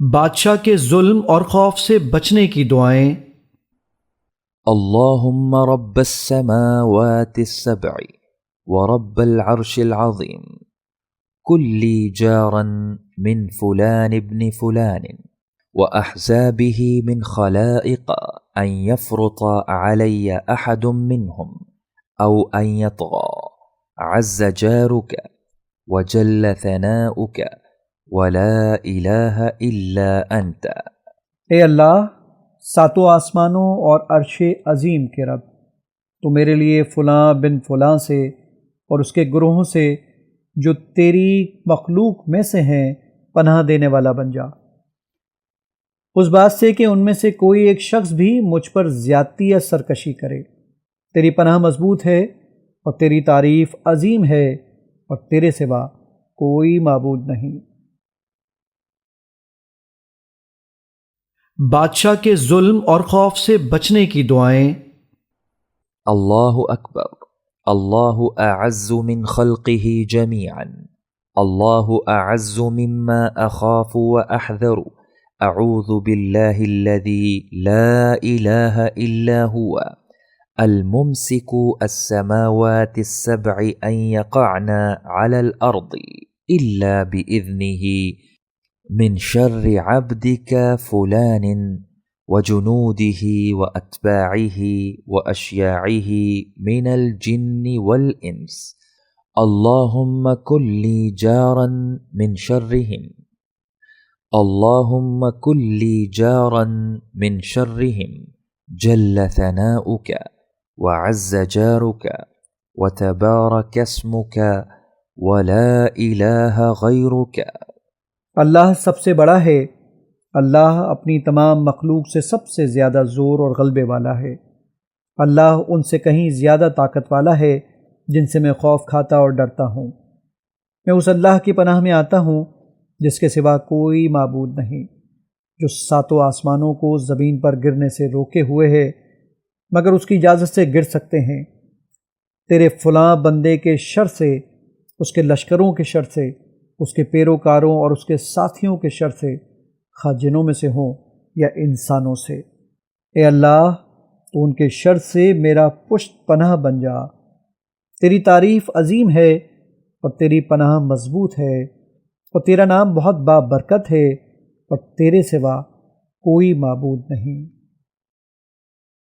بادشاہ کے ظلم اور خوف سے بچنے کی دعائیں۔ اللهم رب السماوات السبع ورب العرش العظيم كن لي جارا من فلان ابن فلان وأحزابه من خلائق أن يفرط علي أحد منهم أو أن يطغى عز جارك وجل ثناؤك ولا الہ الا انت۔ اے اللہ، ساتوں آسمانوں اور عرش عظیم کے رب، تو میرے لیے فلاں بن فلاں سے اور اس کے گروہوں سے جو تیری مخلوق میں سے ہیں پناہ دینے والا بن جا، اس بات سے کہ ان میں سے کوئی ایک شخص بھی مجھ پر زیادتی یا سرکشی کرے۔ تیری پناہ مضبوط ہے اور تیری تعریف عظیم ہے، اور تیرے سوا کوئی معبود نہیں۔ بادشاہ کے ظلم اور خوف سے بچنے کی دعائیں۔ اللہ اکبر، اللہ اعز من خلقه جميعا، اللہ اعز مما اخاف واحذر، اعوذ باللہ الذي لا الہ الا هو الممسك السماوات السبع ان يقعن على الارض الا باذنه، من شر عبدك فلان وجنوده وأتباعه وأشياعه من الجن والإنس، اللهم كن لي جارا من شرهم، اللهم كن لي جارا من شرهم، جل ثناؤك وعز جارك وتبارك اسمك ولا إله غيرك۔ اللہ سب سے بڑا ہے، اللہ اپنی تمام مخلوق سے سب سے زیادہ زور اور غلبے والا ہے، اللہ ان سے کہیں زیادہ طاقت والا ہے جن سے میں خوف کھاتا اور ڈرتا ہوں۔ میں اس اللہ کی پناہ میں آتا ہوں جس کے سوا کوئی معبود نہیں، جو ساتوں آسمانوں کو زمین پر گرنے سے روکے ہوئے ہے مگر اس کی اجازت سے گر سکتے ہیں۔ تیرے فلاں بندے کے شر سے، اس کے لشکروں کے شر سے، اس کے پیروکاروں اور اس کے ساتھیوں کے شر سے، خواہ جنوں میں سے ہوں یا انسانوں سے۔ اے اللہ، تو ان کے شر سے میرا پشت پناہ بن جا۔ تیری تعریف عظیم ہے اور تیری پناہ مضبوط ہے، اور تیرا نام بہت بابرکت ہے، اور تیرے سوا کوئی معبود نہیں۔